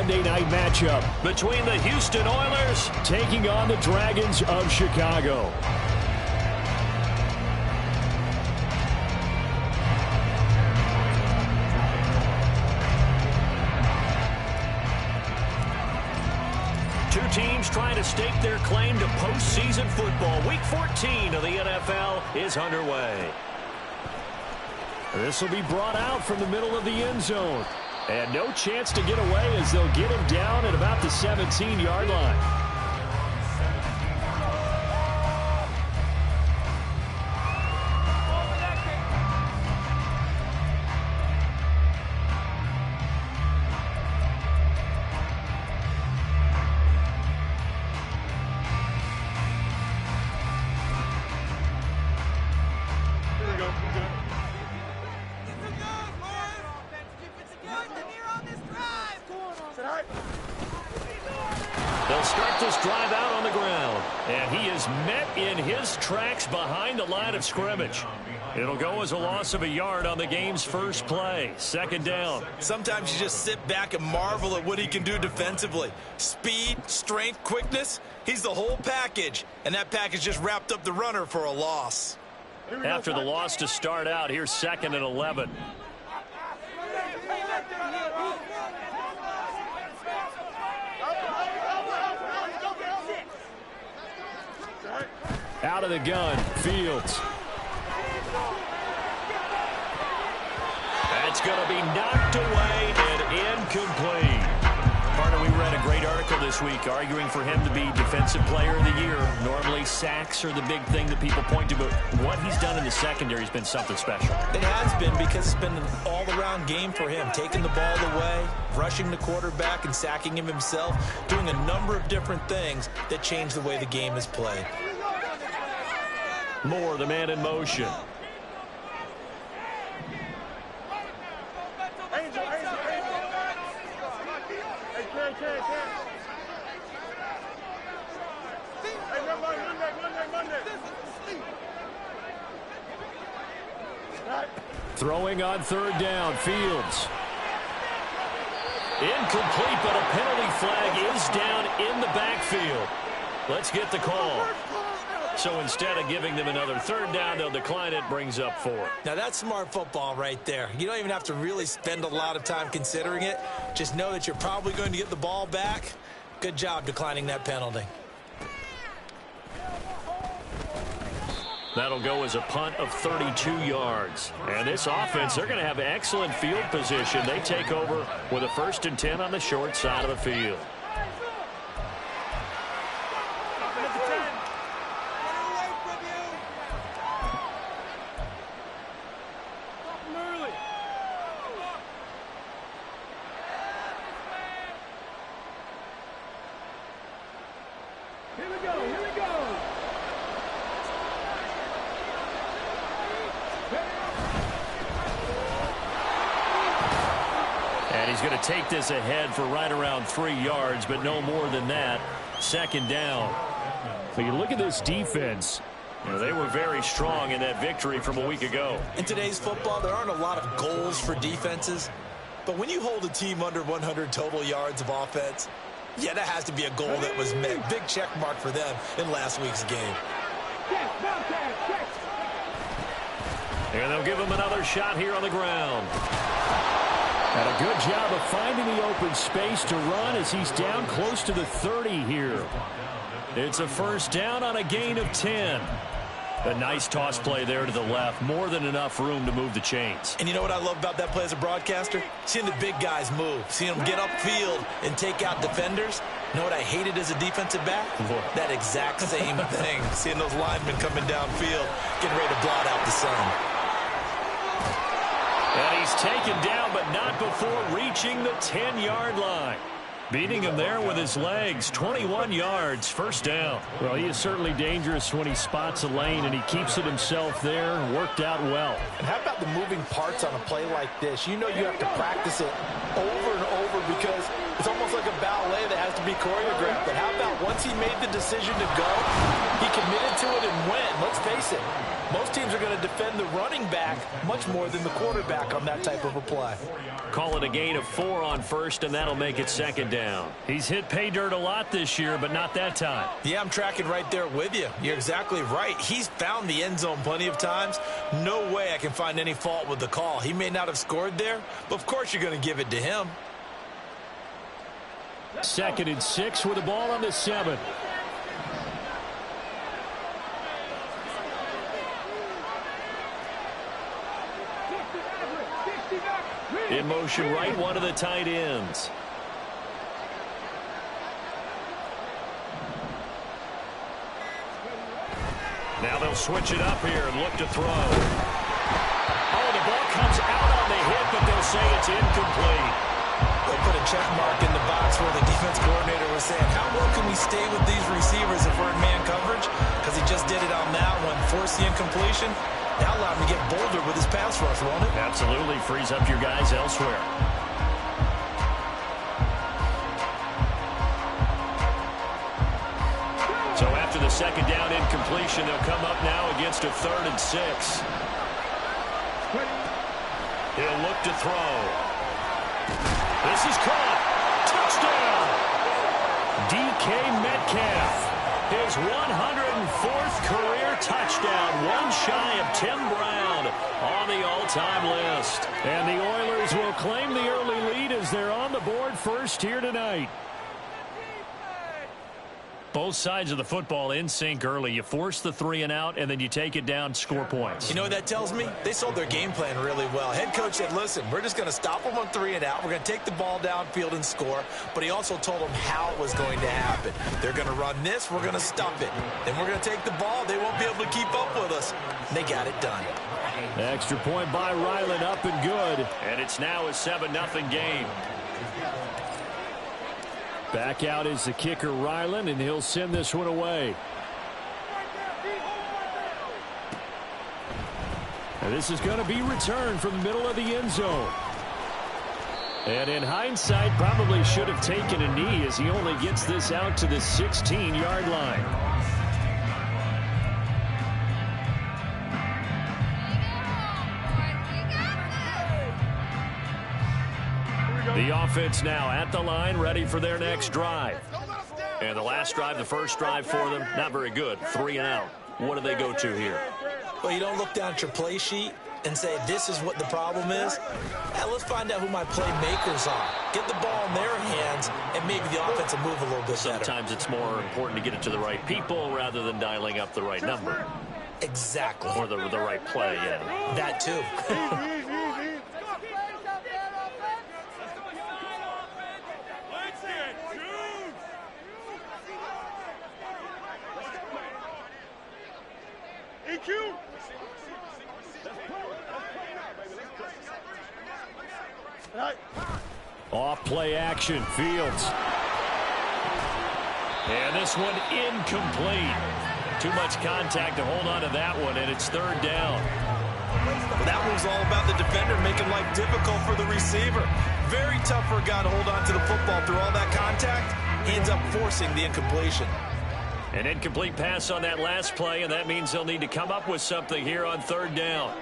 Monday night matchup between the Houston Oilers taking on the Dragons of Chicago. Two teams trying to stake their claim to postseason football. Week 14 of the NFL is underway. This will be brought out from the middle of the end zone. And no chance to get away as they'll get him down at about the 17-yard line. They'll start this drive out on the ground. And he is met in his tracks behind the line of scrimmage. It'll go as a loss of a yard on the game's first play. Second down. Sometimes you just sit back and marvel at what he can do defensively. Speed, strength, quickness. He's the whole package. And that package just wrapped up the runner for a loss. After the loss to start out, here's 2nd and 11. Out of the gun, Fields. That's going to be knocked away and incomplete. Partner, we read a great article this week arguing for him to be Defensive Player of the Year. Normally, sacks are the big thing that people point to, but what he's done in the secondary has been something special. It has been, because it's been an all-around game for him. Taking the ball away, rushing the quarterback, and sacking him himself. Doing a number of different things that change the way the game is played. Moore, the man in motion. Throwing on 3rd down, Fields. Incomplete, but a penalty flag is down in the backfield. Let's get the call. So instead of giving them another 3rd down, they'll decline it, brings up 4. Now that's smart football right there. You don't even have to really spend a lot of time considering it. Just know that you're probably going to get the ball back. Good job declining that penalty. That'll go as a punt of 32 yards. And this offense, they're going to have excellent field position. They take over with a 1st and 10 on the short side of the field. He's going to take this ahead for right around 3 yards, but no more than that. 2nd down. So you look at this defense. You know, they were very strong in that victory from a week ago. In today's football, there aren't a lot of goals for defenses. But when you hold a team under 100 total yards of offense, yeah, that has to be a goal that was met. Big check mark for them in last week's game. And they'll give him another shot here on the ground. And a good job of finding the open space to run as he's down close to the 30 here. It's a 1st down on a gain of 10. A nice toss play there to the left. More than enough room to move the chains. And you know what I love about that play as a broadcaster? Seeing the big guys move. Seeing them get upfield and take out defenders. You know what I hated as a defensive back? That exact same thing. Seeing those linemen coming downfield, getting ready to blot out the sun. And he's taken down, but not before reaching the 10-yard line. Beating him there with his legs. 21 yards, 1st down. Well, he is certainly dangerous when he spots a lane, and he keeps it himself there. Worked out well. And how about the moving parts on a play like this? You know you have to practice it over and over because it's almost like a ballet that has to be be choreographed, but how about once he made the decision to go, he committed to it and went. Let's face it, most teams are going to defend the running back much more than the quarterback on that type of a play. Call it a gain of 4 on first, and that'll make it second down. He's hit pay dirt a lot this year, but not that time. Yeah, I'm tracking right there with you. You're exactly right. He's found the end zone plenty of times. No way I can find any fault with the call. He may not have scored there, but of course you're going to give it to him. 2nd and 6 with the ball on the 7. In motion right, one of the tight ends. Now they'll switch it up here and look to throw. Oh, the ball comes out on the hit, but they'll say it's incomplete. They'll put a check mark in the box where the defense coordinator was saying, how well can we stay with these receivers if we're in man coverage? Because he just did it on that one, forced the incompletion. Now allow him to get bolder with his pass rush, won't it? Absolutely. Frees up your guys elsewhere. So after the second down incompletion, they'll come up now against a 3rd and 6. He'll look to throw. This is caught. Touchdown. DK Metcalf. His 104th career touchdown, one shy of Tim Brown on the all-time list. And the Oilers will claim the early lead as they're on the board first here tonight. Both sides of the football in sync early. You force the 3 and out, and then you take it down, score points. You know what that tells me? They sold their game plan really well. Head coach said, listen, we're just going to stop them on 3 and out. We're going to take the ball downfield and score. But he also told them how it was going to happen. They're going to run this. We're going to stop it. Then we're going to take the ball. They won't be able to keep up with us. And they got it done. Extra point by Ryland, up and good. And it's now a 7-0 game. Back out is the kicker, Ryland, and he'll send this one away. And this is going to be returned from the middle of the end zone. And in hindsight, probably should have taken a knee as he only gets this out to the 16-yard line. The offense now at the line, ready for their next drive. And the last drive, the first drive for them, not very good. 3 and out. What do they go to here? Well, you don't look down at your play sheet and say, this is what the problem is. Now, let's find out who my playmakers are. Get the ball in their hands, and maybe the offense will move a little bit better. Sometimes it's more important to get it to the right people rather than dialing up the right number. Exactly. Or the right play, yeah. That, too. Off play action, Fields. And this one incomplete. Too much contact to hold on to that one, and it's 3rd down. Well, that one's all about the defender making life difficult for the receiver. Very tough for a guy to hold on to the football through all that contact. He ends up forcing the incompletion. An incomplete pass on that last play, and that means they'll need to come up with something here on 3rd down.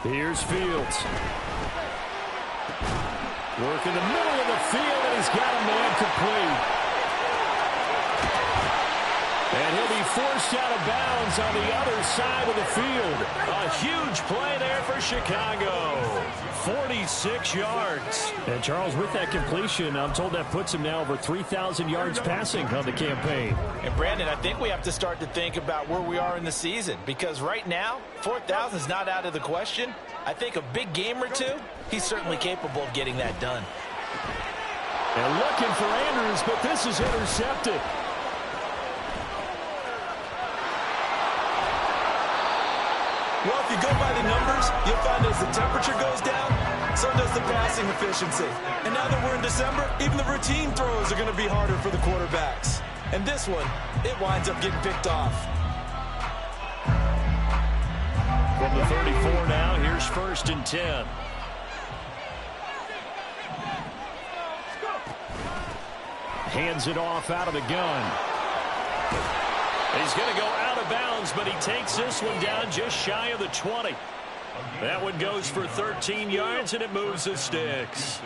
Here's Fields. Work in the middle of the field, and he's got a man complete. And he'll be forced out of bounds on the other side of the field. A huge play there for Chicago. 46 yards. And Charles, with that completion, I'm told that puts him now over 3,000 yards passing on the campaign. And Brandon, I think we have to start to think about where we are in the season, because right now, 4,000 is not out of the question. I think a big game or two, he's certainly capable of getting that done. And looking for Andrews, but this is intercepted. Well, if you go by the numbers, you'll find as the temperature goes down, so does the passing efficiency. And now that we're in December, even the routine throws are going to be harder for the quarterbacks. And this one, it winds up getting picked off. From the 34 now, here's first and 10. Hands it off out of the gun. He's going to go out of bounds, but he takes this one down just shy of the 20. That one goes for 13 yards, and it moves the sticks.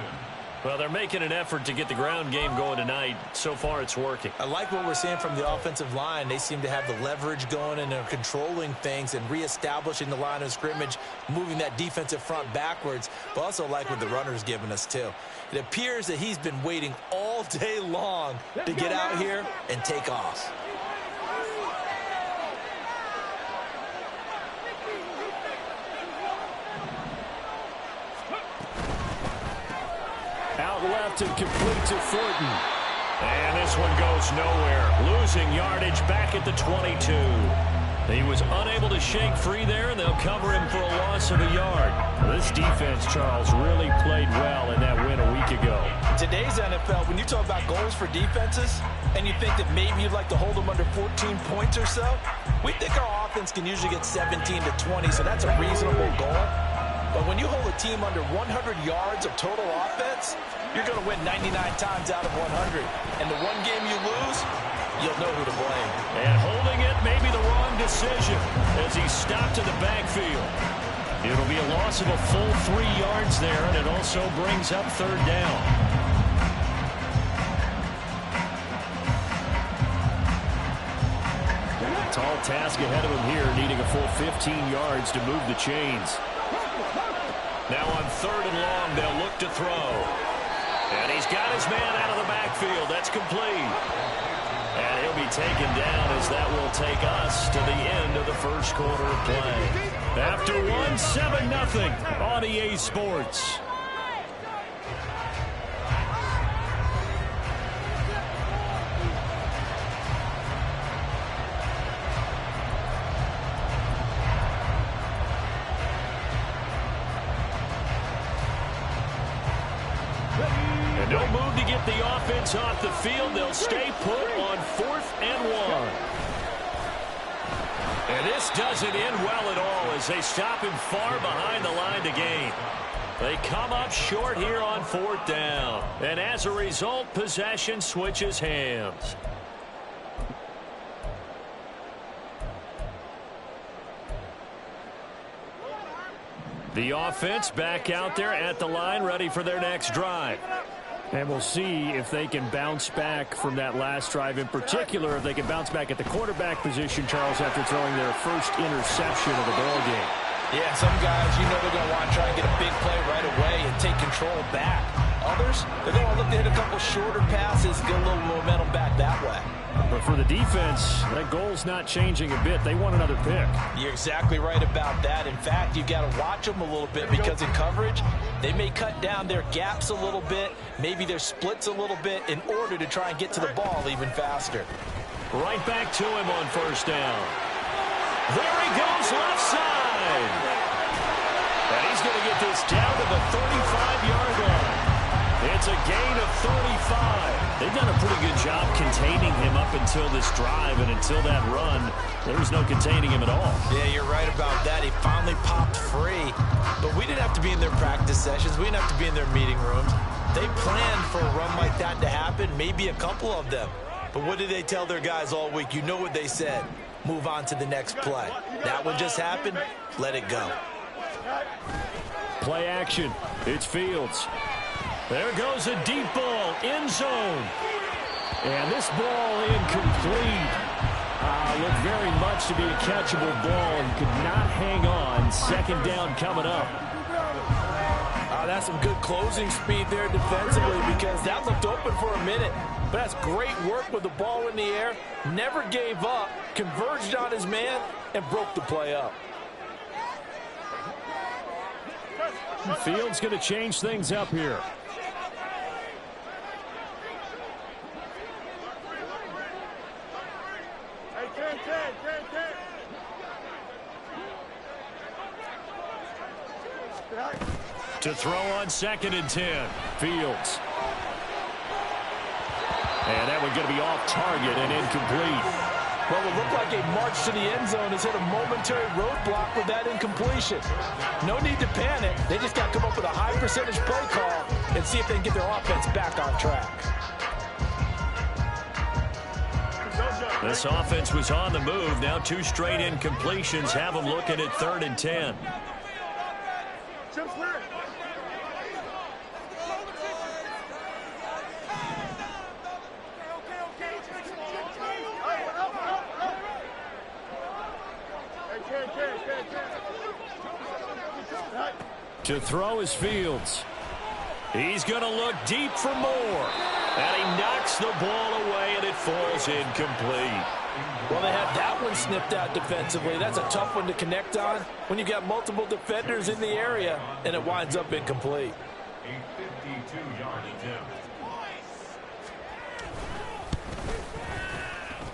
Well, they're making an effort to get the ground game going tonight. So far, it's working. I like what we're seeing from the offensive line. They seem to have the leverage going, and they're controlling things and reestablishing the line of scrimmage, moving that defensive front backwards, but also like what the runner's giving us, too. It appears that he's been waiting all day long to get out here and take off. Out left and complete to Thornton. And this one goes nowhere. Losing yardage back at the 22. He was unable to shake free there, and they'll cover him for a loss of a yard. This defense, Charles, really played well in that win a week ago. In today's NFL, when you talk about goals for defenses, and you think that maybe you'd like to hold them under 14 points or so, we think our offense can usually get 17 to 20, so that's a reasonable goal. But when you hold a team under 100 yards of total offense, you're going to win 99 times out of 100. And the one game you lose, you'll know who to blame. And holding it may be the wrong decision as he stopped in the backfield. It'll be a loss of a full 3 yards there, and it also brings up third down. Tall task ahead of him here, needing a full 15 yards to move the chains. Now on third and long, they'll look to throw. And he's got his man out of the backfield. That's complete. And he'll be taken down as that will take us to the end of the first quarter of play. After one, 7-0 on EA Sports. And no move to get the offense off the field. They'll stay put on 4th and 1. And this doesn't end well at all as they stop him far behind the line to gain. They come up short here on 4th down. And as a result, possession switches hands. The offense back out there at the line, ready for their next drive. And we'll see if they can bounce back from that last drive. In particular, if they can bounce back at the quarterback position, Charles, after throwing their first interception of the ball game. Yeah, some guys, you know they're going to want to try and get a big play right away and take control back. Others, they're going to look to hit a couple shorter passes, get a little momentum back that way. But for the defense, that goal's not changing a bit. They want another pick. You're exactly right about that. In fact, you've got to watch them a little bit because in coverage, they may cut down their gaps a little bit, maybe their splits a little bit in order to try and get to the ball even faster. Right back to him on first down. There he goes left side. And he's going to get this down to the 35-yard line. It's a gain of 35. They've done a pretty good job containing him up until this drive, and until that run, there was no containing him at all. Yeah, you're right about that. He finally popped free. But we didn't have to be in their practice sessions. We didn't have to be in their meeting rooms. They planned for a run like that to happen, maybe a couple of them. But what did they tell their guys all week? You know what they said. Move on to the next play. That one just happened. Let it go. Play action. It's Fields. There goes a deep ball, end zone. And this ball incomplete. Looked very much to be a catchable ball and could not hang on. Second down coming up. That's some good closing speed there defensively because that looked open for a minute. But that's great work with the ball in the air. Never gave up, converged on his man, and broke the play up. Fields going to change things up here. To throw on 2nd and 10. Fields. And that one going to be off target and incomplete. Well, it looked like a march to the end zone has hit a momentary roadblock with that incompletion. No need to panic. They just got to come up with a high percentage play call and see if they can get their offense back on track. This offense was on the move. Now 2 straight incompletions have them looking at 3rd and 10. To throw is Fields. He's going to look deep for more. And he knocks the ball away, and it falls incomplete. Well, they have that one snipped out defensively. That's a tough one to connect on when you've got multiple defenders in the area, and it winds up incomplete. A 52-yard attempt.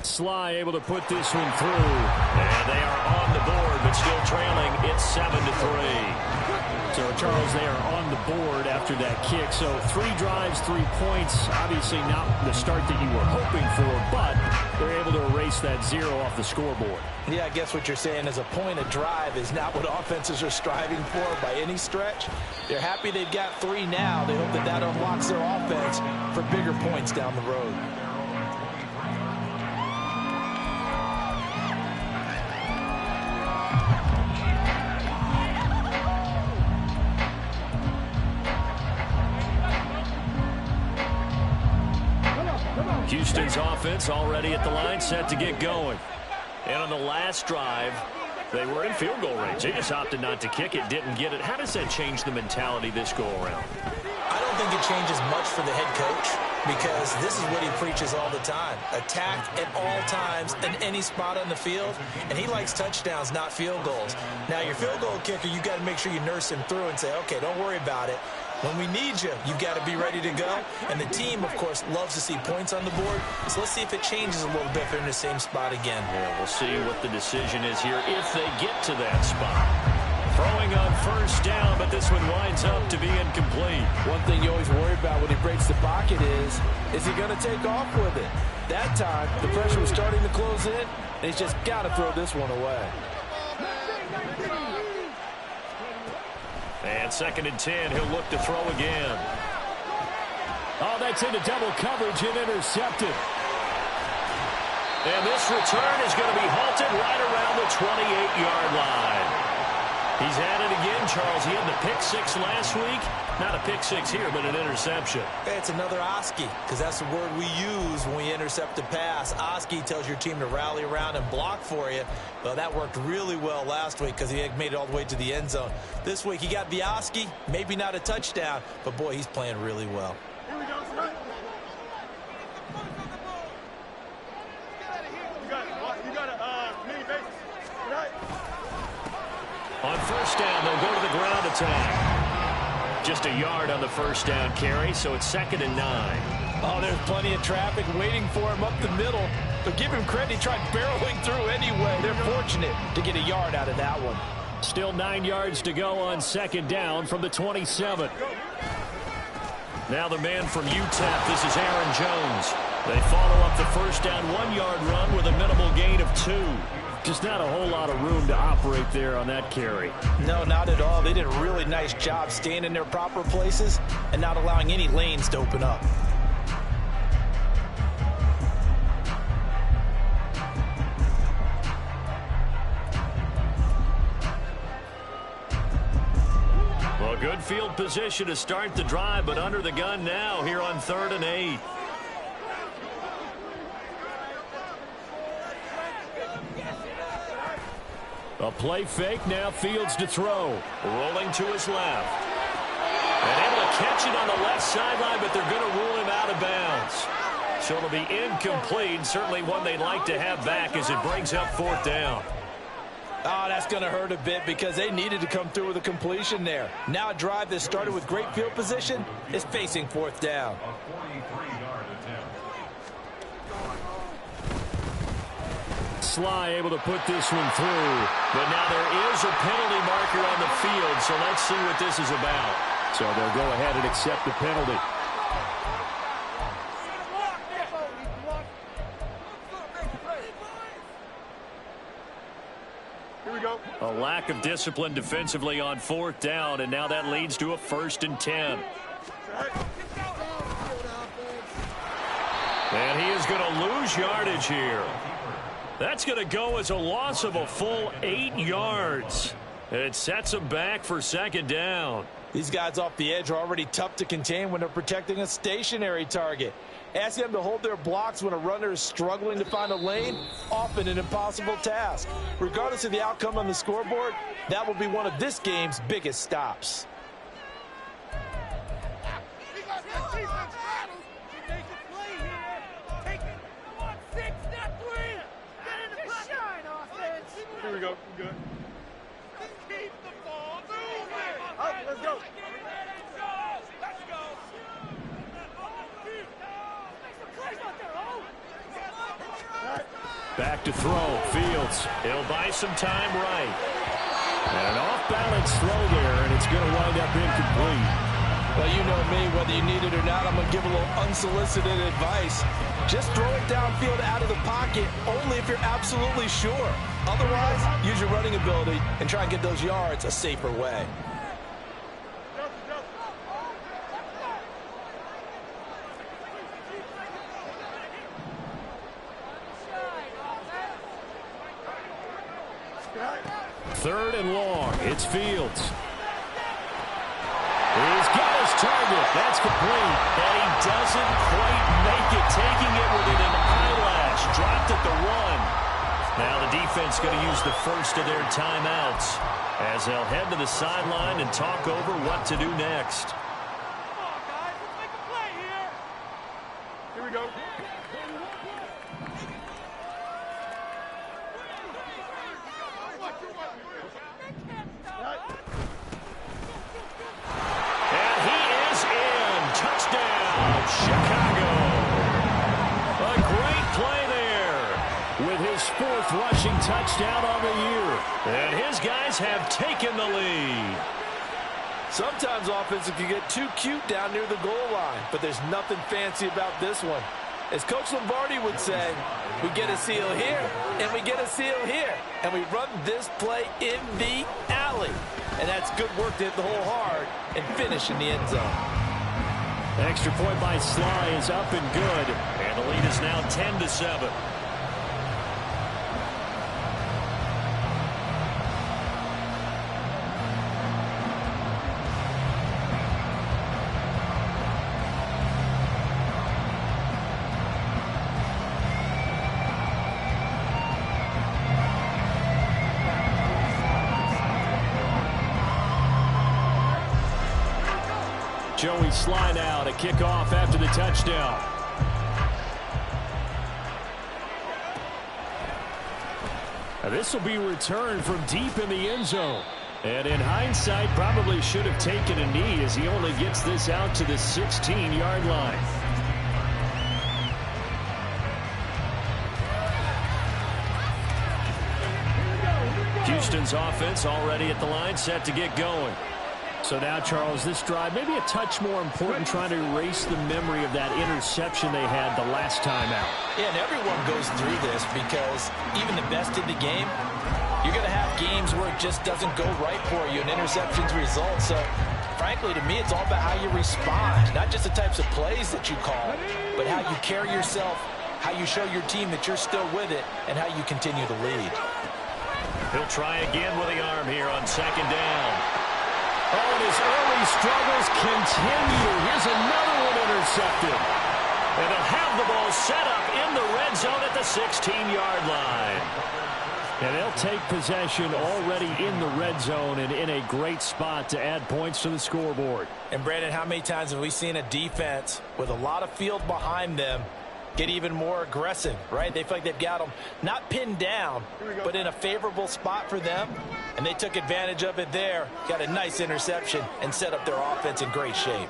Sly able to put this one through. And they are on the board, but still trailing. It's 7-3. So, Charles, they are on the board after that kick. So 3 drives, 3 points. Obviously not the start that you were hoping for, but they're able to erase that 0 off the scoreboard. Yeah, I guess what you're saying is a point of drive is not what offenses are striving for by any stretch. They're happy they've got 3 now. They hope that that unlocks their offense for bigger points down the road. Houston's offense already at the line, set to get going. And on the last drive, they were in field goal range. They just opted not to kick it, didn't get it. How does that change the mentality this go-around? I don't think it changes much for the head coach because this is what he preaches all the time. Attack at all times in any spot on the field, and he likes touchdowns, not field goals. Now, your field goal kicker, you got to make sure you nurse him through and say, okay, don't worry about it. When we need you, you've got to be ready to go. And the team, of course, loves to see points on the board. So let's see if it changes a little bit if they're in the same spot again. Yeah, we'll see what the decision is here if they get to that spot. Throwing on 1st down, but this one winds up to be incomplete. One thing you always worry about when he breaks the pocket is he going to take off with it? That time, the pressure was starting to close in, and he's just got to throw this one away. And 2nd and 10, he'll look to throw again. Oh, that's into double coverage and intercepted. And this return is going to be halted right around the 28-yard line. He's at it again, Charles. He had the pick 6 last week. Not a pick 6 here, but an interception. It's another Oski, because that's the word we use when we intercept a pass. Oski tells your team to rally around and block for you. Well, that worked really well last week because he had made it all the way to the end zone. This week, he got the Oski, maybe not a touchdown, but, boy, he's playing really well. Here we go, Scott. You got a mini basis. Right. On 1st down, they'll go to the ground attack. Just a yard on the 1st down carry, so it's 2nd and 9. Oh, there's plenty of traffic waiting for him up the middle. But give him credit, he tried barreling through anyway. They're fortunate to get a yard out of that one. Still 9 yards to go on 2nd down from the 27. Now the man from UTEP, this is Aaron Jones. They follow up the 1st down 1-yard run with a minimal gain of 2. Just not a whole lot of room to operate there on that carry. No, not at all. They did a really nice job staying in their proper places and not allowing any lanes to open up. Well, good field position to start the drive, but under the gun now here on 3rd and 8. A play fake, now Fields to throw. Rolling to his left. And able to catch it on the left sideline, but they're going to rule him out of bounds. So it'll be incomplete. Certainly one they'd like to have back as it brings up 4th down. Oh, that's going to hurt a bit because they needed to come through with a completion there. Now a drive that started with great field position is facing 4th down. Sly able to put this one through. But now there is a penalty marker on the field, so let's see what this is about. So they'll go ahead and accept the penalty. of discipline defensively on 4th down, and now that leads to a 1st and 10. And he is going to lose yardage here. That's going to go as a loss of a full 8 yards. It sets him back for 2nd down. These guys off the edge are already tough to contain when they're protecting a stationary target. Asking them to hold their blocks when a runner is struggling to find a lane, often an impossible task. Regardless of the outcome on the scoreboard, that will be one of this game's biggest stops. Here we go. We're good. Keep the ball moving. Up, let's go. Let's go. Back to throw. Fields. He'll buy some time right. And an off-balance throw there, and it's going to wind up incomplete. Well, you know me, whether you need it or not, I'm going to give a little unsolicited advice. Just throw it downfield out of the pocket only if you're absolutely sure. Otherwise, use your running ability and try and get those yards a safer way. Third and long. It's Fields. He's got his target. That's complete. And he doesn't quite make it, taking it within an eyelash. Dropped at the 1. Now the defense going to use the first of their timeouts as they'll head to the sideline and talk over what to do next. Come on, guys. Let's make a play here. Here we go. Chicago. A great play there with his 4th rushing touchdown on the year. And his guys have taken the lead. Sometimes offenses can get too cute down near the goal line, but there's nothing fancy about this one. As Coach Lombardi would say, we get a seal here, and we get a seal here, and we run this play in the alley. And that's good work to hit the hole hard and finish in the end zone. Extra point by Sly is up and good. And the lead is now 10-7. Joey Sly now to kick off after the touchdown. Now this will be returned from deep in the end zone. And in hindsight, probably should have taken a knee as he only gets this out to the 16-yard line. Houston's offense already at the line, set to get going. So now, Charles, this drive maybe a touch more important, trying to erase the memory of that interception they had the last time out. Yeah, and everyone goes through this because even the best in the game, you're going to have games where it just doesn't go right for you and interceptions result. So, frankly, to me, it's all about how you respond, not just the types of plays that you call, but how you carry yourself, how you show your team that you're still with it, and how you continue to lead. He'll try again with the arm here on 2nd down. Oh, and his early struggles continue. Here's another one intercepted. And they'll have the ball set up in the red zone at the 16-yard line. And they'll take possession already in the red zone and in a great spot to add points to the scoreboard. And, Brandon, how many times have we seen a defense with a lot of field behind them get even more aggressive, right? They feel like they've got them not pinned down, but in a favorable spot for them, and they took advantage of it there, got a nice interception, and set up their offense in great shape.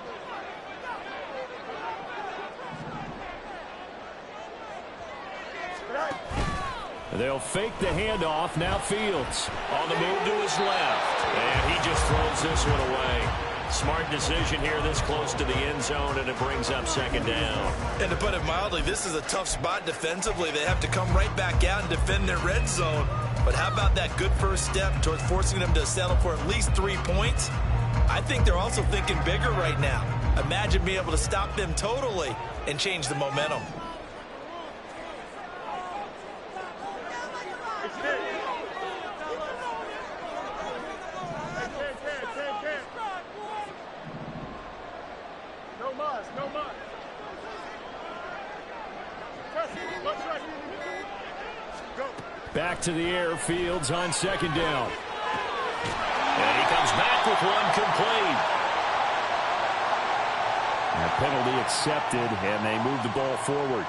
They'll fake the handoff. Now Fields on the move to his left, and he just throws this one away. Smart decision here this close to the end zone, and it brings up 2nd down. And to put it mildly, this is a tough spot defensively. They have to come right back out and defend their red zone. But how about that good first step towards forcing them to settle for at least 3 points? I think they're also thinking bigger right now. Imagine being able to stop them totally and change the momentum. No muss. Go. Back to the air. Fields on second down. And he comes back with one complete. A penalty accepted, and they move the ball forward.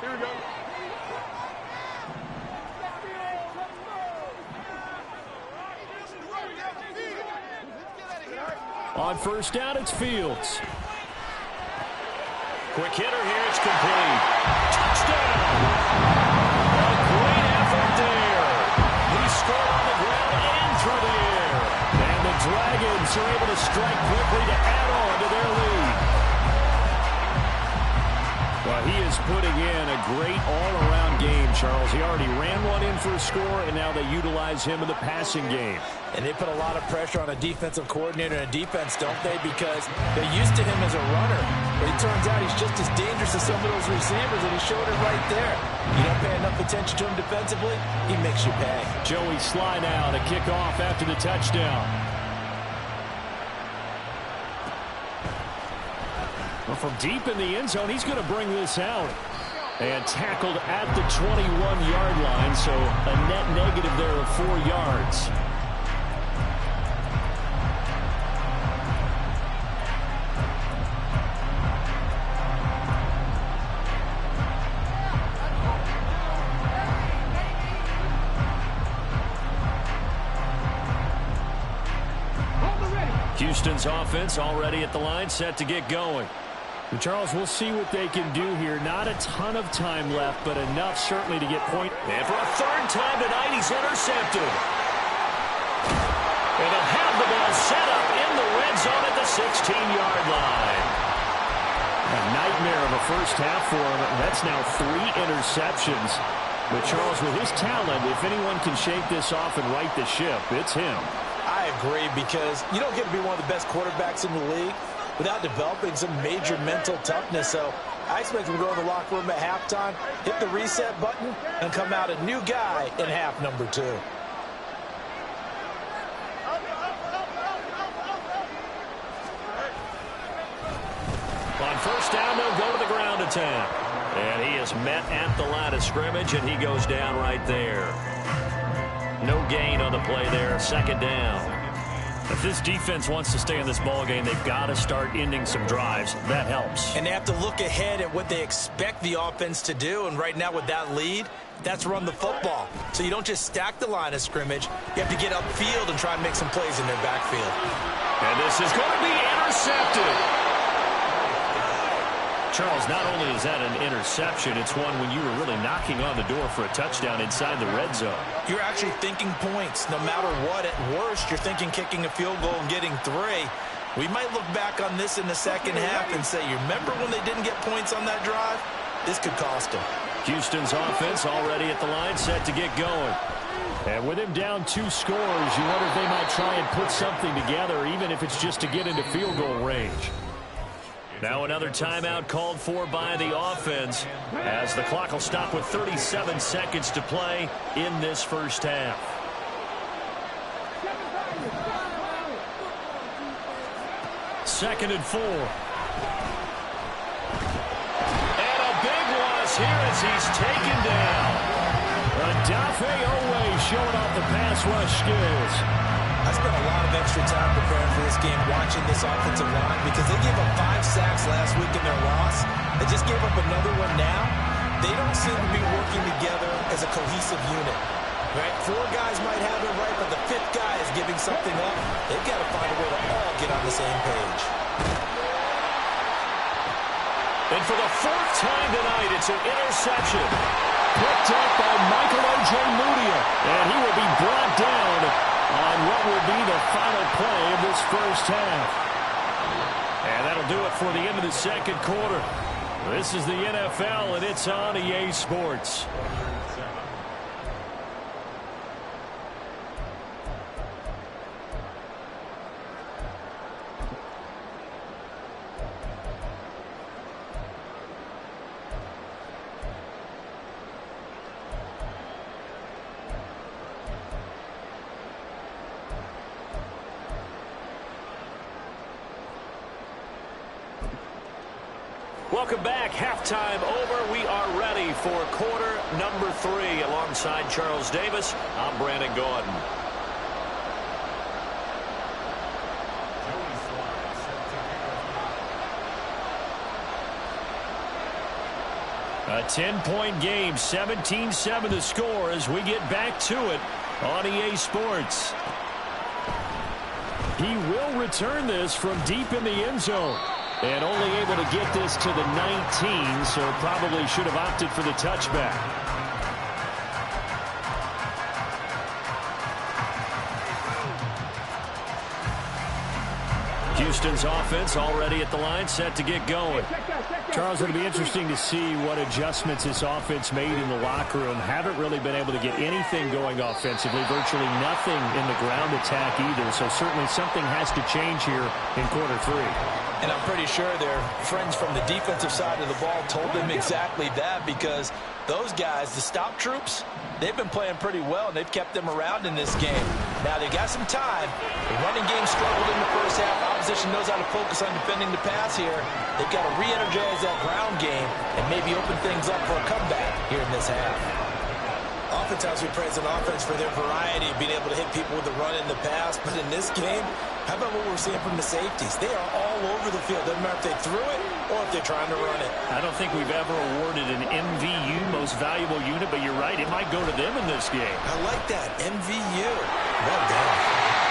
Here we go. On first down, it's Fields. Quick hitter here. It's complete. Touchdown. A great effort there. He scored on the ground and through the air. And the Dragons are able to strike quickly to add on to their lead. Well, he is putting in a great all-around game, Charles. He already ran one in for a score, and now they utilize him in the passing game. And they put a lot of pressure on a defensive coordinator and a defense, don't they? Because they're used to him as a runner. But it turns out he's just as dangerous as some of those receivers, and he showed it right there. You don't pay enough attention to him defensively, he makes you pay. Joey Sly now to kick off after the touchdown. Well, from deep in the end zone, he's going to bring this out. And tackled at the 21-yard line, so a net negative there of 4 yards. Houston's offense already at the line, set to get going. And Charles, we'll see what they can do here. Not a ton of time left, but enough certainly to get point. And for a third time tonight, he's intercepted. And they'll have the ball set up in the red zone at the 16-yard line. A nightmare of a first half for him. That's now 3 interceptions. But Charles, with his talent, if anyone can shake this off and right the ship, it's him. I agree, because you don't get to be one of the best quarterbacks in the league without developing some major mental toughness. So I expect him to go in the locker room at halftime, hit the reset button, and come out a new guy in half number 2. On first down, they'll go to the ground attack. And he is met at the line of scrimmage, and he goes down right there. No gain on the play there, second down. If this defense wants to stay in this ballgame, they've got to start ending some drives. That helps. And they have to look ahead at what they expect the offense to do. And right now with that lead, that's run the football. So you don't just stack the line of scrimmage. You have to get upfield and try and make some plays in their backfield. And this is going to be intercepted. Charles, not only is that an interception, it's one when you were really knocking on the door for a touchdown inside the red zone. You're actually thinking points. No matter what, at worst, you're thinking kicking a field goal and getting 3. We might look back on this in the second half and say, you remember when they didn't get points on that drive? This could cost them. Houston's offense already at the line, set to get going. And with him down 2 scores, you wonder if they might try and put something together, even if it's just to get into field goal range. Now another timeout called for by the offense, as the clock will stop with 37 seconds to play in this first half. Second and 4. And a big loss here as he's taken down. Odafe Oweh showing off the pass rush skills. I spent a lot of extra time preparing for this game, watching this offensive line, because they gave up 5 sacks last week in their loss. They just gave up another one now. They don't seem to be working together as a cohesive unit. Right? 4 guys might have it right, but the 5th guy is giving something up. They've got to find a way to all get on the same page. And for the 4th time tonight, it's an interception. Picked up by Michael Ojemudia, and he will be brought down on what will be the final play of this first half. And that'll do it for the end of the second quarter. This is the NFL, and it's on EA Sports. Welcome back. Halftime over. We are ready for quarter number 3. Alongside Charles Davis, I'm Brandon Gaudin. A 10-point game, 17-7 the score as we get back to it on EA Sports. He will return this from deep in the end zone. And only able to get this to the 19, so probably should have opted for the touchback. Houston's offense already at the line, set to get going. Charles, it'll be interesting to see what adjustments this offense made in the locker room. Haven't really been able to get anything going offensively, virtually nothing in the ground attack either. So certainly something has to change here in quarter 3. And I'm pretty sure their friends from the defensive side of the ball told them exactly that, because those guys, the stop troops, they've been playing pretty well, and they've kept them around in this game. Now, they've got some time. The running game struggled in the first half. Opposition knows how to focus on defending the pass here. They've got to re-energize that ground game and maybe open things up for a comeback here in this half. Oftentimes we praise an offense for their variety, being able to hit people with the run in the pass. But in this game, how about what we're seeing from the safeties? They are all over the field. Doesn't matter if they threw it or if they're trying to run it. I don't think we've ever awarded an MVU, most valuable unit, but you're right, it might go to them in this game. I like that, MVU. Well done.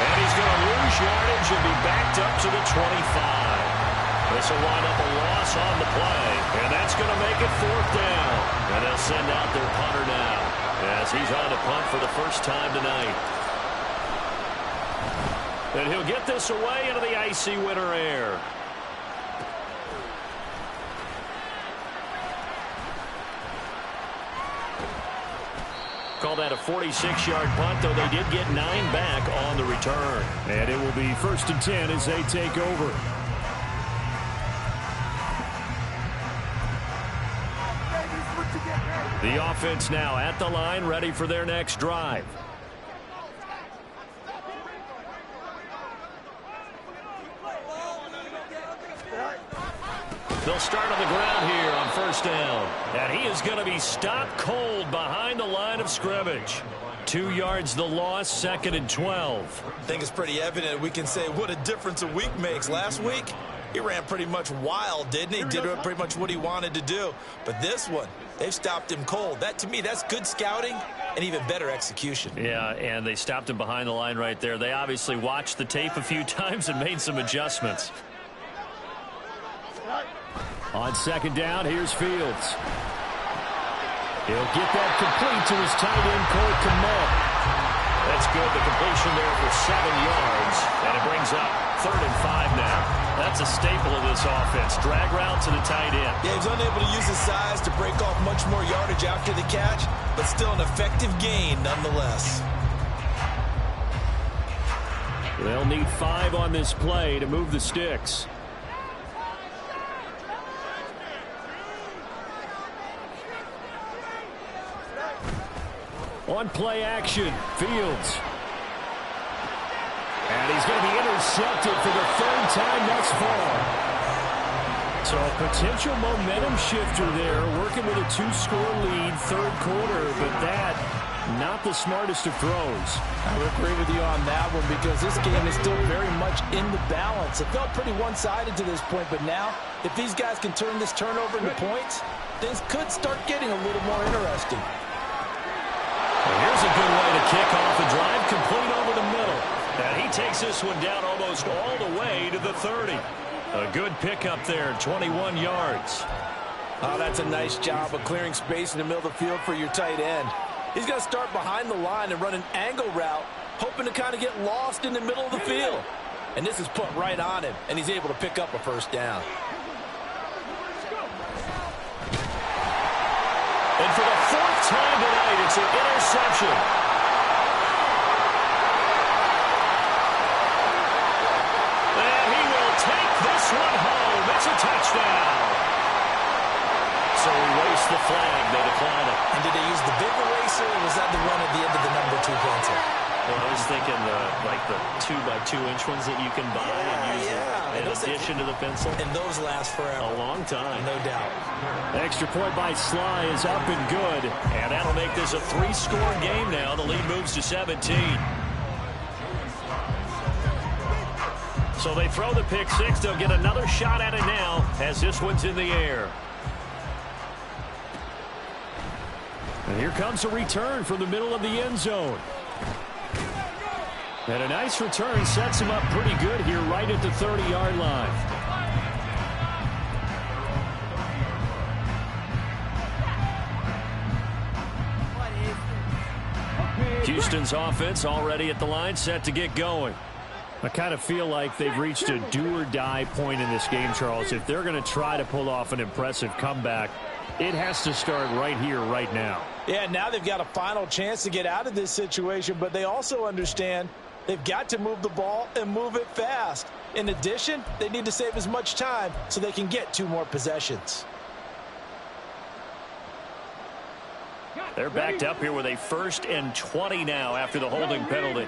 And he's going to lose yardage and be backed up to the 25. This will wind up a loss on the play, and that's going to make it 4th down. And they'll send out their punter now, as he's on to punt for the first time tonight. And he'll get this away into the icy winter air. Call that a 46-yard punt, though they did get 9 back on the return. And it will be 1st and 10 as they take over. The offense now at the line, ready for their next drive. They'll start on the ground here on 1st down. And he is going to be stopped cold behind the line of scrimmage. 2 yards the loss, 2nd and 12. I think it's pretty evident. We can say what a difference a week makes. Last week, he ran pretty much wild, didn't he? Did pretty much what he wanted to do. But this one, they've stopped him cold. That, to me, that's good scouting and even better execution. Yeah, and they stopped him behind the line right there. They obviously watched the tape a few times and made some adjustments. On 2nd down, here's Fields. He'll get that complete to his tight end, Cole Kmet. That's good. The completion there for 7 yards. And it brings up 3rd and 5 now. That's a staple of this offense. Drag route to the tight end. Yeah, he's unable to use his size to break off much more yardage after the catch, but still an effective gain nonetheless. They'll need 5 on this play to move the sticks. On play action, Fields. And he's going to be intercepted for the 3rd time thus far. So a potential momentum shifter there, working with a 2-score lead, 3rd quarter, but that, not the smartest of throws. I would agree with you on that one, because this game is still very much in the balance. It felt pretty one-sided to this point, but now, if these guys can turn this turnover into points, things could start getting a little more interesting. Well, here's a good way to kick off a drive, complete over the middle. And he takes this one down almost all the way to the 30. A good pickup there, 21 yards. Oh, that's a nice job of clearing space in the middle of the field for your tight end. He's going to start behind the line and run an angle route, hoping to kind of get lost in the middle of the field. And this is put right on him, and he's able to pick up a 1st down. fourth time tonight, it's an interception. And he will take this one home. It's a touchdown. So we race the flag. They decline it. And did they use the big eraser, or was that the run at the end of the number 2 pencil? Well, I was thinking like the 2x2-inch ones that you can buy and use in addition to the pencil. And those last forever. A long time. No doubt. Extra point by Sly is up and good. And that'll make this a 3-score game now. The lead moves to 17. So they throw the pick six. They'll get another shot at it now as this one's in the air. And here comes a return from the middle of the end zone. And a nice return sets him up pretty good here right at the 30-yard line. Houston's offense already at the line, set to get going. I kind of feel like they've reached a do-or-die point in this game, Charles. If they're going to try to pull off an impressive comeback, it has to start right here, right now. Yeah, now they've got a final chance to get out of this situation, but they also understand they've got to move the ball and move it fast. In addition, they need to save as much time so they can get 2 more possessions. They're backed up here with a 1st and 20 now after the holding penalty.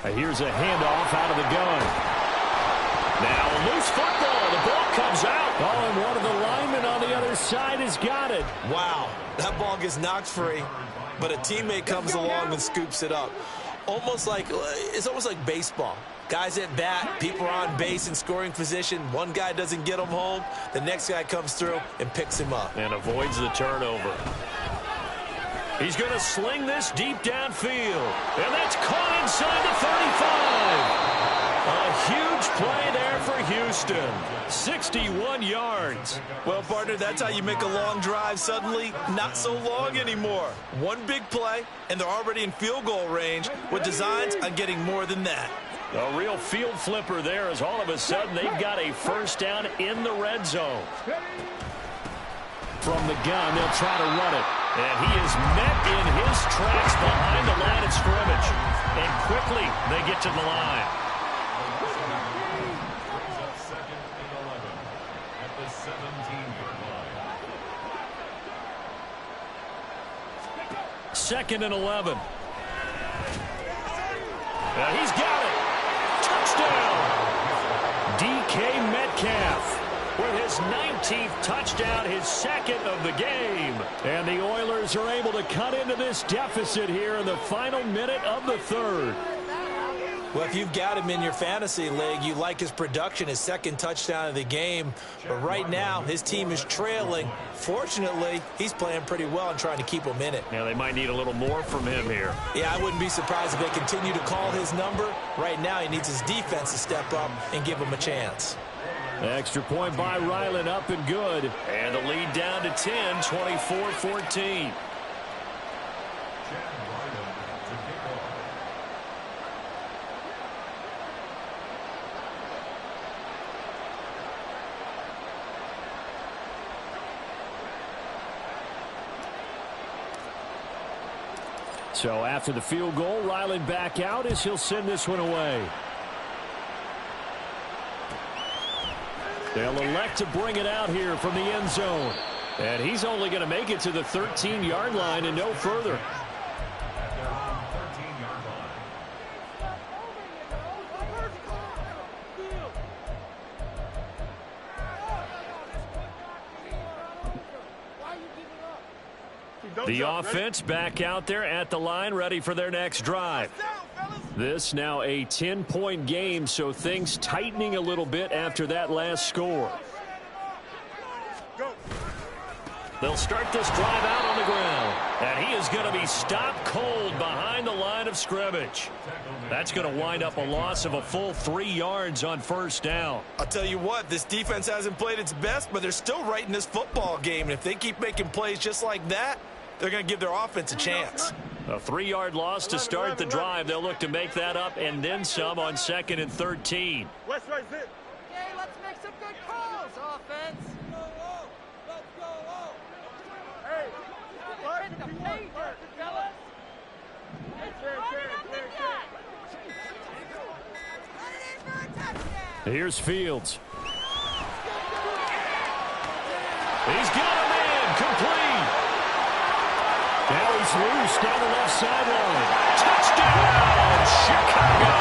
Here's a handoff out of the gun. Now a loose football. The ball comes out. Oh, and one of the linemen on the other side has got it. Wow, that ball gets knocked free, but a teammate comes along and scoops it up. It's almost like baseball. Guys at bat, people are on base in scoring position. One guy doesn't get him home. The next guy comes through and picks him up. And avoids the turnover. He's going to sling this deep downfield. And that's caught inside the 35. A huge play there for Houston. 61 yards. Well, partner, that's how you make a long drive suddenly not so long anymore. One big play, and they're already in field goal range with designs on getting more than that. A real field flipper there as all of a sudden they've got a 1st down in the red zone. From the gun, they'll try to run it. And he is met in his tracks behind the line of scrimmage. And quickly, they get to the line. 2nd and 11. He's got it. Touchdown. DK Metcalf with his 19th touchdown, his 2nd of the game. And the Oilers are able to cut into this deficit here in the final minute of the 3rd. Well, if you've got him in your fantasy league, you like his production, his 2nd touchdown of the game. But right now, his team is trailing. Fortunately, he's playing pretty well and trying to keep them in it. Now, they might need a little more from him here. Yeah, I wouldn't be surprised if they continue to call his number. Right now, he needs his defense to step up and give him a chance. Extra point by Ryland, up and good. And the lead down to 10, 24-14. So after the field goal, Ryland back out as he'll send this one away. They'll elect to bring it out here from the end zone. And he's only going to make it to the 13-yard line and no further. The offense back out there at the line, ready for their next drive. This now a 10-point game, so things tightening a little bit after that last score. They'll start this drive out on the ground. And he is going to be stopped cold behind the line of scrimmage. That's going to wind up a loss of a full 3 yards on 1st down. I'll tell you what, this defense hasn't played its best, but they're still right in this football game. And if they keep making plays just like that, they're going to give their offense a chance. A 3-yard loss to start the drive. They'll look to make that up and then some on 2nd and 13. West right zip. Okay, let's make some good calls, offense. Here's Fields. He's got him in, complete. Now he's loose down the left sideline. Touchdown, Chicago!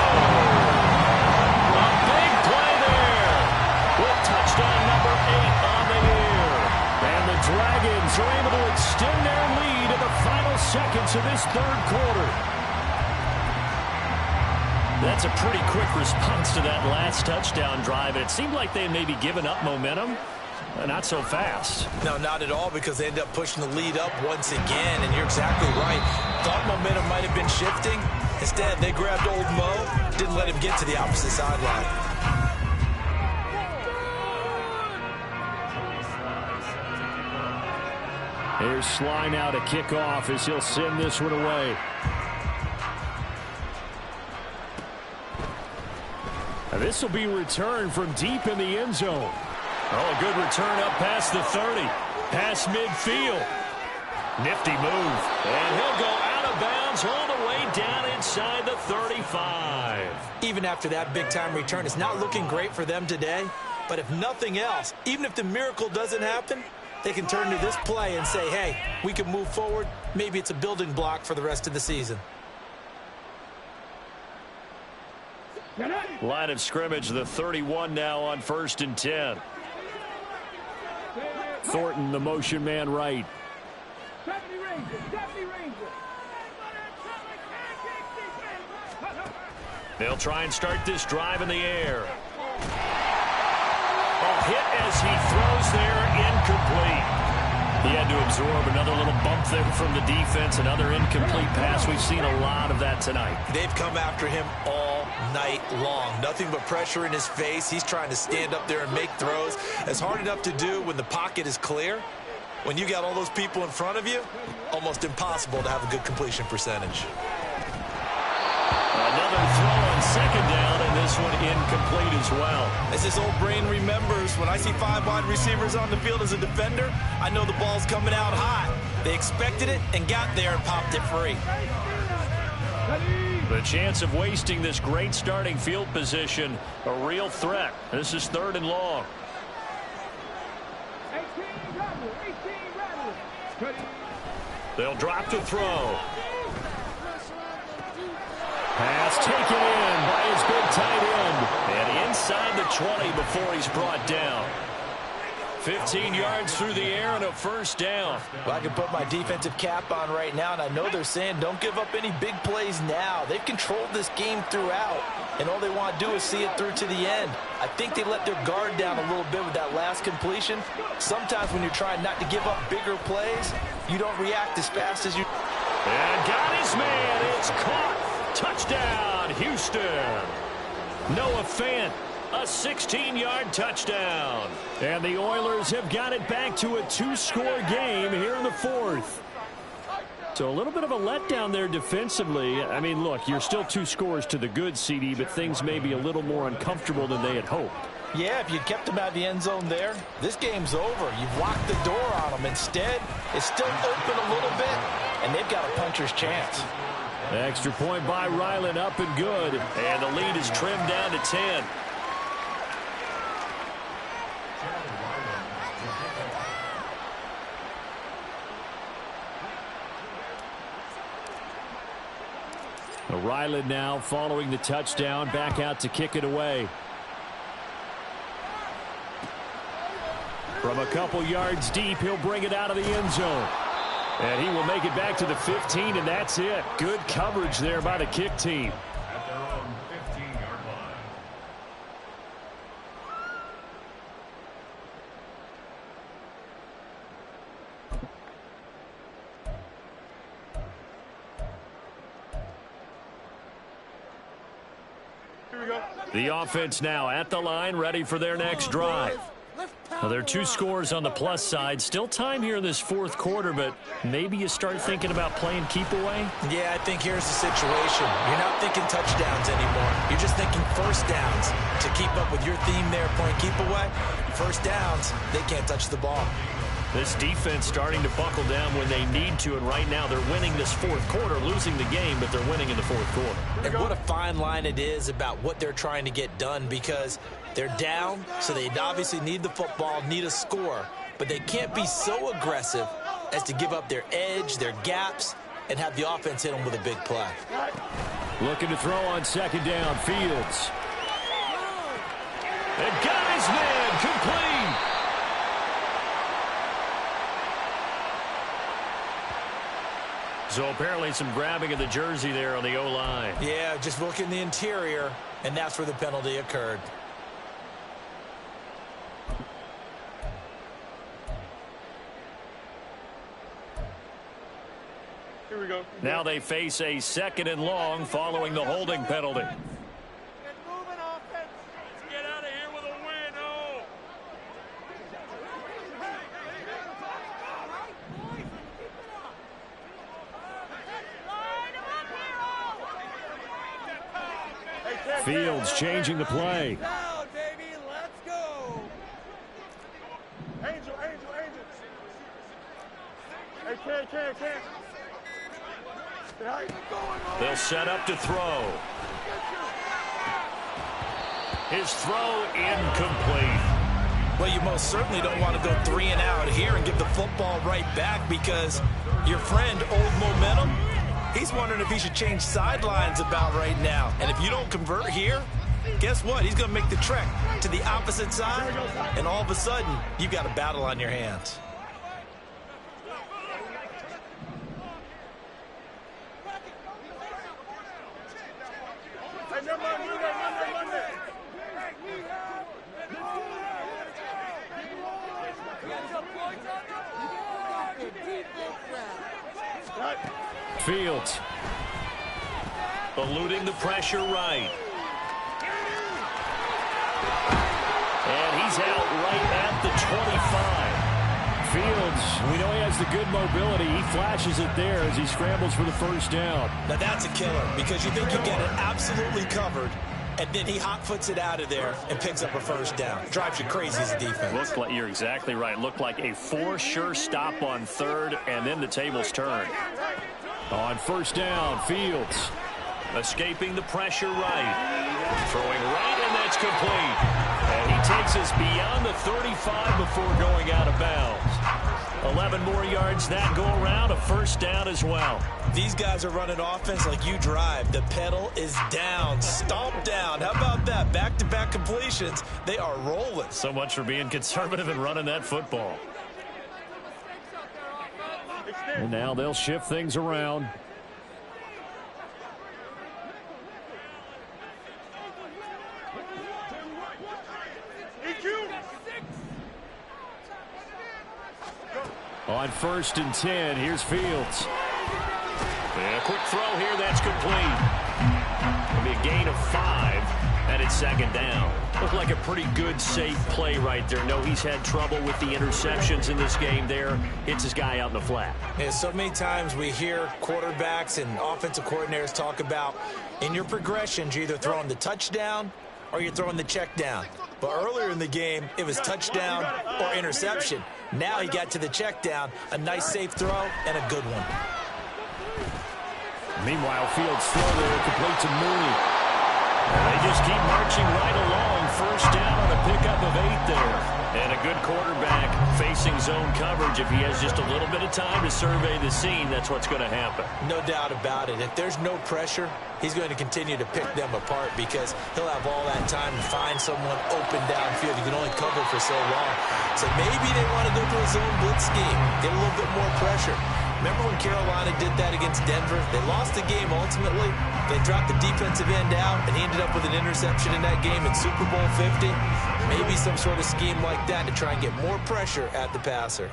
A big play there with touchdown number 8 on the year. And the Dragons are able to extend their lead in the final seconds of this third quarter. That's a pretty quick response to that last touchdown drive. And it seemed like they had maybe given up momentum. Not so fast. No, not at all, because they ended up pushing the lead up once again, and you're exactly right. Thought momentum might have been shifting. Instead, they grabbed old Mo, didn't let him get to the opposite sideline. Here's Sly now to kick off as he'll send this one away. This will be returned from deep in the end zone. Oh, a good return up past the 30. Past midfield. Nifty move. And he'll go out of bounds all the way down inside the 35. Even after that big-time return, it's not looking great for them today. But if nothing else, even if the miracle doesn't happen, they can turn to this play and say, hey, we can move forward. Maybe it's a building block for the rest of the season. Line of scrimmage, the 31 now on 1st and 10. Thornton, the motion man right. They'll try and start this drive in the air. A hit as he throws there, incomplete. He had to absorb another little bump there from the defense, another incomplete pass. We've seen a lot of that tonight. They've come after him all night long. Nothing but pressure in his face. He's trying to stand up there and make throws. It's hard enough to do when the pocket is clear. When you got all those people in front of you, almost impossible to have a good completion percentage. Another throw on 2nd down, and this one incomplete as well. As his old brain remembers, when I see 5 wide receivers on the field as a defender, I know the ball's coming out hot. They expected it and got there and popped it free. The chance of wasting this great starting field position, a real threat. This is 3rd and long. They'll drop to throw. Pass taken in by his big tight end. And inside the 20 before he's brought down. 15 yards through the air and a 1st down. Well, I can put my defensive cap on right now, and I know they're saying don't give up any big plays now. They've controlled this game throughout, and all they want to do is see it through to the end. I think they let their guard down a little bit with that last completion. Sometimes when you're trying not to give up bigger plays, you don't react as fast as you... And got his man. It's caught. Touchdown, Houston. Noah Fant, a 16-yard touchdown. And the Oilers have got it back to a 2-score game here in the 4th. So a little bit of a letdown there defensively. I mean, look, you're still 2 scores to the good, CD, but things may be a little more uncomfortable than they had hoped. Yeah, if you kept them out of the end zone there, this game's over. You've locked the door on them. Instead, it's still open a little bit, and they've got a puncher's chance. Extra point by Ryland, up and good. And the lead is trimmed down to 10. Ryland now following the touchdown, back out to kick it away. From a couple yards deep, he'll bring it out of the end zone. And he will make it back to the 15, and that's it. Good coverage there by the kick team. At their own 15-yard line. Here we go. The offense now at the line, ready for their next drive. Well, there are 2 scores on the plus side. Still time here in this 4th quarter, but maybe you start thinking about playing keep away? Yeah, I think here's the situation. You're not thinking touchdowns anymore. You're just thinking 1st downs. To keep up with your theme there, playing keep away, 1st downs, they can't touch the ball. This defense starting to buckle down when they need to, and right now they're winning this fourth quarter, losing the game, but they're winning in the fourth quarter. And what a fine line it is about what they're trying to get done, because they're down, so they obviously need the football, need a score, but they can't be so aggressive as to give up their edge, their gaps, and have the offense hit them with a big play. Looking to throw on second down, Fields. And got his man, complete. So apparently some grabbing of the jersey there on the O-line. Yeah, just look in the interior, and that's where the penalty occurred. Here we go. Now they face a second and long following the holding penalty. Get moving, offense. Let's get out of here with a win. Oh. Fields changing the play. Now, baby, let's go. Angel. Hey, Cam. They'll set up to throw. His throw incomplete. Well, you most certainly don't want to go 3 and out here and give the football right back, because your friend, Old Momentum, he's wondering if he should change sidelines about right now. And if you don't convert here, guess what? He's going to make the trek to the opposite side, and all of a sudden, you've got a battle on your hands. Fields eluding the pressure right. And he's out right at the 25. Fields, we know he has the good mobility. He flashes it there as he scrambles for the first down. Now that's a killer, because you think you get it absolutely covered, and then he hot foots it out of there and picks up a first down. Drives you crazy as a defense. Looked like, you're exactly right. Looked like a for-sure stop on third, and then the tables turned. On first down, Fields escaping the pressure right. Throwing right, and that's complete. And he takes us beyond the 35 before going out of bounds. 11 more yards that go around, a first down as well. These guys are running offense like you drive. The pedal is down, stomp down. How about that? Back-to-back completions. They are rolling. So much for being conservative and running that football. And now they'll shift things around. On first and 10, here's Fields. And a quick throw here, that's complete. It'll be a gain of 5, and it's second down. Looked like a pretty good, safe play right there. No, he's had trouble with the interceptions in this game there. Hits his guy out in the flat. Yeah, so many times we hear quarterbacks and offensive coordinators talk about, in your progressions, you're either throwing the touchdown or you're throwing the check down. But earlier in the game, it was touchdown or interception. Now he got to the check down, a nice safe throw, and a good one. Meanwhile, Fields throw there, complete to Mooney. And they just keep marching right along. First down on a pickup of 8 there. And a good quarterback facing zone coverage. If he has just a little bit of time to survey the scene, that's what's going to happen. No doubt about it. If there's no pressure, he's going to continue to pick them apart, because he'll have all that time to find someone open downfield. You can only cover for so long. So maybe they want to go to a zone blitz scheme, get a little bit more pressure. Remember when Carolina did that against Denver? They lost the game ultimately. They dropped the defensive end out, and he ended up with an interception in that game in Super Bowl 50. Maybe some sort of scheme like that to try and get more pressure at the passer.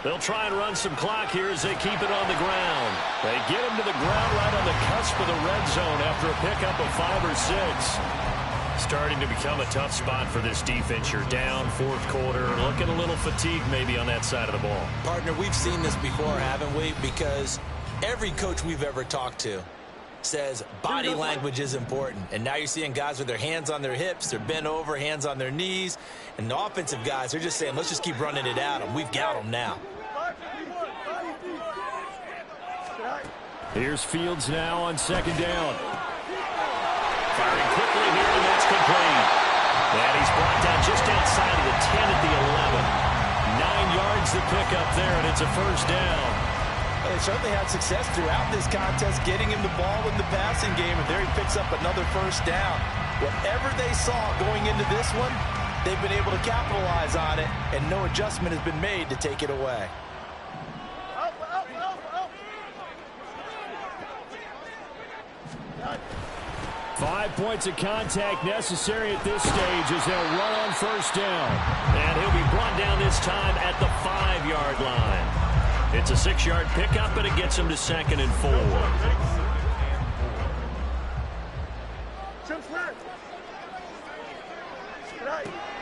They'll try and run some clock here as they keep it on the ground. They get him to the ground right on the cusp of the red zone after a pickup of 5 or 6. Starting to become a tough spot for this defense. You're down fourth quarter, looking a little fatigued maybe on that side of the ball. Partner, we've seen this before, haven't we? Because every coach we've ever talked to, says body language is important. And now you're seeing guys with their hands on their hips, they're bent over, hands on their knees. And the offensive guys, they're just saying, let's just keep running it at them. We've got them now. Here's Fields now on second down. Firing quickly here, and that's complete. And he's brought down just outside of the 10 at the 11. 9 yards to pick up there, and it's a first down. They certainly had success throughout this contest, getting him the ball in the passing game, and there he picks up another first down. Whatever they saw going into this one, they've been able to capitalize on it, and no adjustment has been made to take it away. 5 points of contact necessary at this stage as they'll run on first down. And he'll be brought down this time at the 5-yard line. It's a 6-yard pickup, and it gets him to 2nd and 4.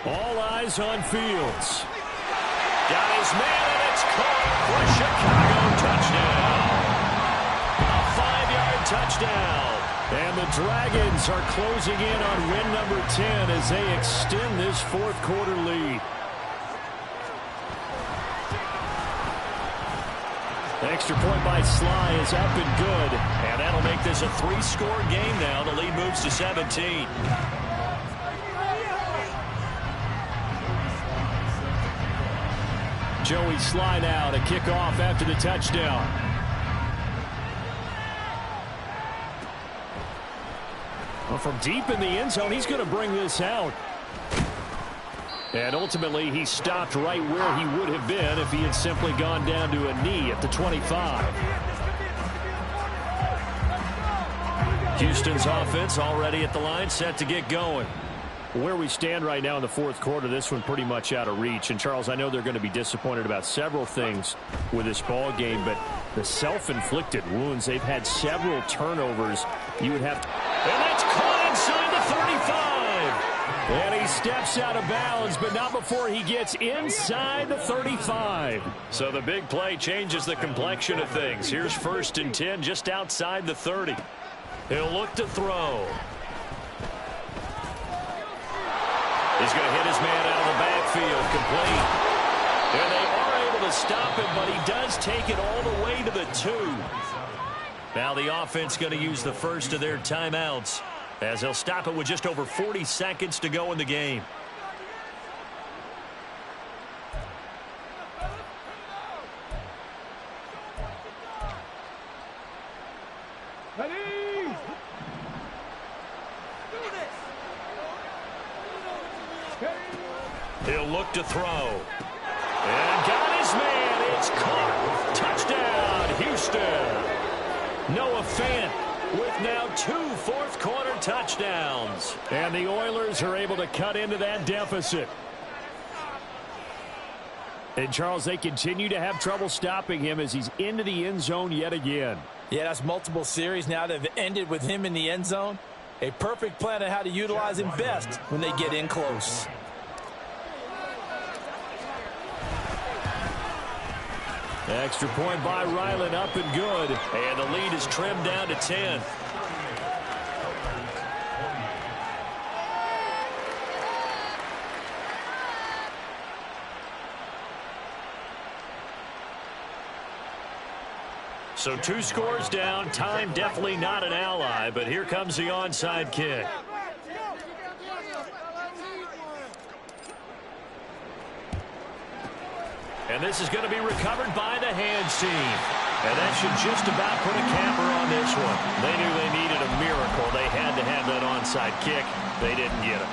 All eyes on Fields. Got his man, and it's caught for a Chicago touchdown. A 5-yard touchdown. And the Dragons are closing in on win number 10 as they extend this fourth quarter lead. The extra point by Sly is up and good. And that'll make this a 3-score game now. The lead moves to 17. Joey Sly now to kick off after the touchdown. Well, from deep in the end zone, he's going to bring this out. And ultimately, he stopped right where he would have been if he had simply gone down to a knee at the 25. Houston's offense already at the line, set to get going. Where we stand right now in the fourth quarter, this one pretty much out of reach. And, Charles, I know they're going to be disappointed about several things with this ball game, but the self-inflicted wounds, they've had several turnovers. You would have to... And that's caught inside the 35. And he steps out of bounds, but not before he gets inside the 35. So the big play changes the complexion of things. Here's 1st and 10 just outside the 30. He'll look to throw. He's going to hit his man out of the backfield, complete. And they are able to stop him, but he does take it all the way to the 2. Now the offense going to use the first of their timeouts as they'll stop it with just over 40 seconds to go in the game. He'll look to throw. And got his man. It's caught. Touchdown, Houston. Noah Fant with now 2 fourth-quarter touchdowns. And the Oilers are able to cut into that deficit. And, Charles, they continue to have trouble stopping him as he's into the end zone yet again. Yeah, that's multiple series now that have ended with him in the end zone. A perfect plan on how to utilize him best when they get in close. Extra point by Ryland, up and good. And the lead is trimmed down to 10. So 2 scores down. Time definitely not an ally, but here comes the onside kick. And this is going to be recovered by the hands team. And that should just about put a capper on this one. They knew they needed a miracle. They had to have that onside kick. They didn't get it.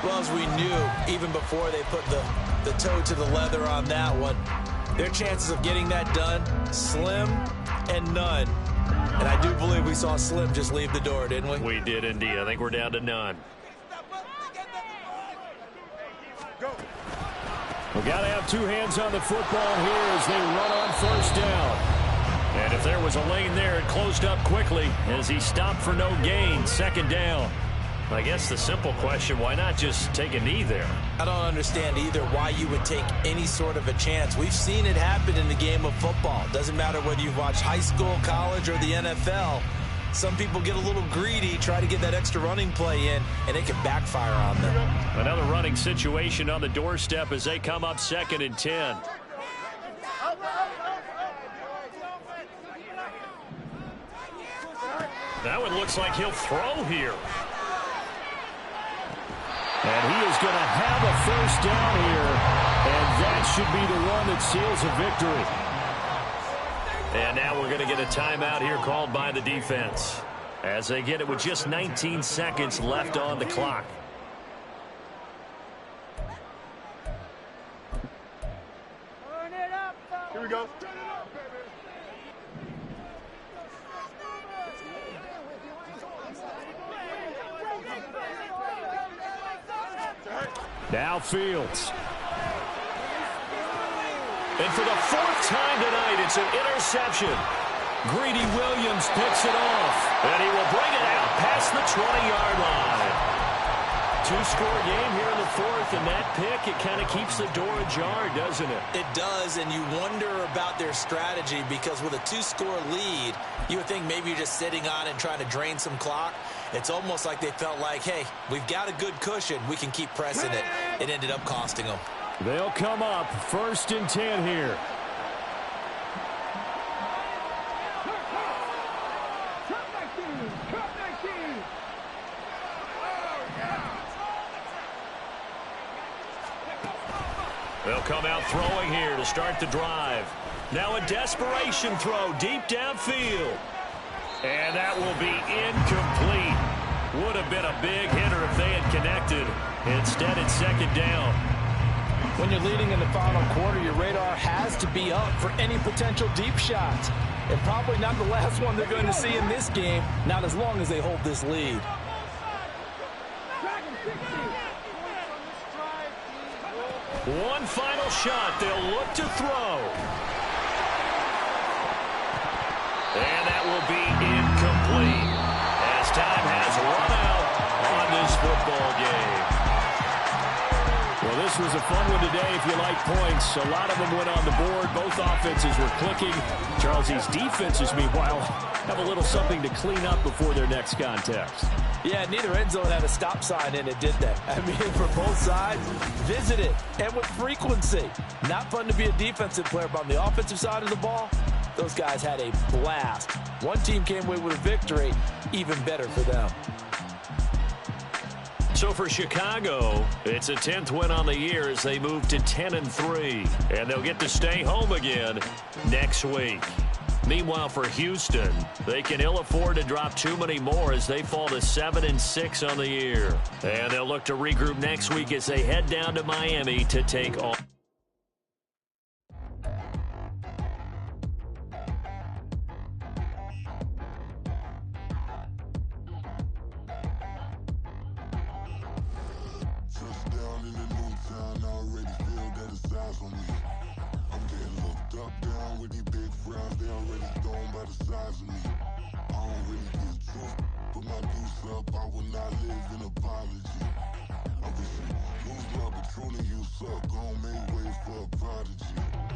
Well, as we knew, even before they put the toe to the leather on that one, their chances of getting that done, slim and none. And I do believe we saw Slim just leave the door, didn't we? We did indeed. I think we're down to none. We've got to have 2 hands on the football here as they run on first down. And if there was a lane there, it closed up quickly as he stopped for no gain. 2nd down. I guess the simple question, why not just take a knee there? I don't understand either why you would take any sort of a chance. We've seen it happen in the game of football. Doesn't matter whether you've watched high school, college, or the NFL. Some people get a little greedy, try to get that extra running play in, and it can backfire on them. Another running situation on the doorstep as they come up 2nd and 10. That one looks like he'll throw here. And he is going to have a first down here, and that should be the one that seals a victory. And now we're going to get a timeout here called by the defense as they get it with just 19 seconds left on the clock. Here we go. Now Fields. And for the 4th time tonight, it's an interception. Greedy Williams picks it off, and he will bring it out past the 20-yard line. 2-score game here in the 4th, and that pick, it kind of keeps the door ajar, doesn't it? It does, and you wonder about their strategy because with a 2-score lead, you would think maybe you're just sitting on it and trying to drain some clock. It's almost like they felt like, hey, we've got a good cushion. We can keep pressing it. It ended up costing them. They'll come up 1st and 10 here. They'll come out throwing here to start the drive. Now a desperation throw deep downfield. And that will be incomplete. Would have been a big hitter if they had connected. Instead, it's 2nd down. When you're leading in the final quarter, your radar has to be up for any potential deep shots. And probably not the last one they're going to see in this game, not as long as they hold this lead. One final shot. They'll look to throw. And that will be incomplete as time has run out on this football game. Well, this was a fun one today if you like points. A lot of them went on the board. Both offenses were clicking. Charles, these defenses, meanwhile, have a little something to clean up before their next contest. Yeah, neither end zone had a stop sign in it, did they? I mean, for both sides, visit it, and with frequency. Not fun to be a defensive player, but on the offensive side of the ball, those guys had a blast. One team came away with a victory, even better for them. So for Chicago, it's a 10th win on the year as they move to 10-3, and they'll get to stay home again next week. Meanwhile, for Houston, they can ill afford to drop too many more as they fall to 7-6 on the year. And they'll look to regroup next week as they head down to Miami to take on.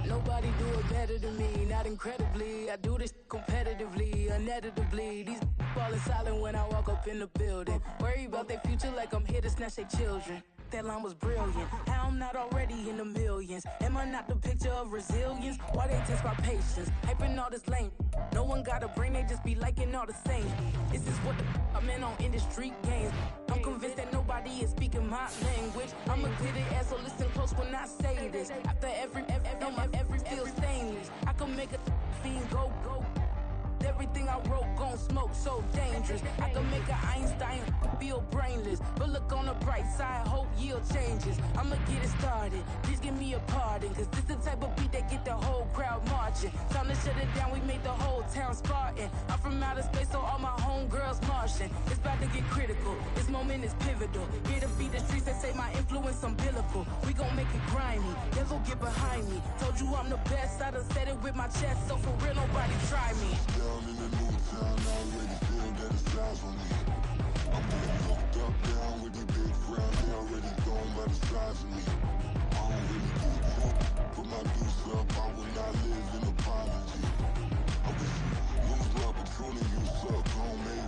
Nobody do it better than me, not incredibly. I do this competitively, uneditably. These falling silent when I walk up in the building. Worry about their future like I'm here to snatch their children. That line was brilliant. How I'm not already in the millions. Am I not the picture of resilience? Why they test my patience? Hyping all this lame. No one got a brain, they just be liking all the same. This is what the I'm in on industry games. I'm convinced that nobody is speaking my language. I'm a glitter ass, so listen close when I say this. After every feel stainless. I can make a fiend go. Everything I wrote gon' smoke, so dangerous. I can make an Einstein feel brainless. But look on the bright side, hope yield changes. I'ma get it started, please give me a pardon. Cause this the type of beat that get the whole crowd marching. Time to shut it down, we made the whole town Spartan. I'm from outer space, so all my homegirls Martian. It's about to get critical, this moment is pivotal. Here to beat the streets that say my influence umbilical. We gon' make it grimy, never get behind me. Told you I'm the best, I done said it with my chest. So for real, nobody try me. Down in the new town, I already feel that it's eyes on me. I'm getting hooked up down with these big frowns, they already gone by the size of me. I don't really get drunk, put my deuce up, I will not live in apology. I wish you lose my opportunity, you suck, homemade.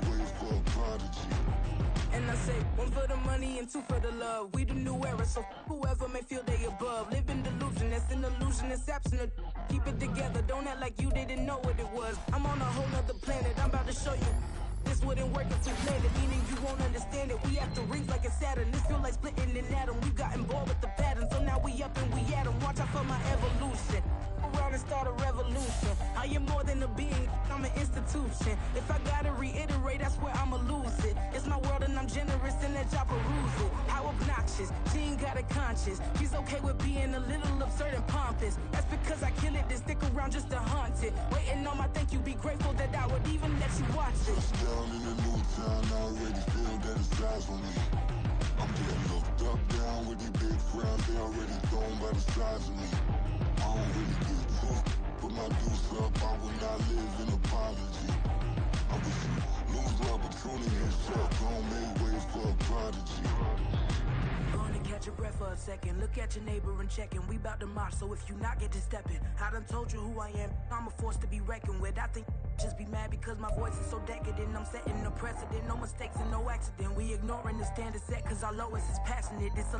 say one for the money and two for the love. We the new era, so whoever may feel they above. Live in delusion, that's an illusion, it's absent. Keep it together, don't act like you didn't know what it was. I'm on a whole nother planet, I'm about to show you. This wouldn't work if we planned it, meaning you won't understand it. We have to rings like a Saturn. This feel like splitting an atom. We got involved with the pattern, so now we up and we at 'em. Watch out for my evolution. Around and start a revolution. I am more than a being, I'm an institution. If I gotta reiterate, that's where I'ma lose it. It's my world and I'm generous and that y'all peruse it. How obnoxious, she ain't got a conscience. She's okay with being a little absurd and pompous. That's because I kill it, then stick around just to haunt it. Waiting on my thank you, be grateful that I would even let you watch it. Down in a new town, I already feel that it's eyes on me. I'm getting looked up, down with these big frowns, they already thrown by the size of me. I don't really get took, put my deuce up, I will not live in apology. I wish you lose the opportunity and shut, don't make way for a prodigy. Gonna catch your breath for a second. Look at your neighbor and checking. We bout to march, so if you not get to stepping. I done told you who I am. I'm a force to be reckoned with. I think just be mad because my voice is so decadent. I'm setting a precedent. No mistakes and no accident. We ignoring the standard set cause our lowest is passionate. It's a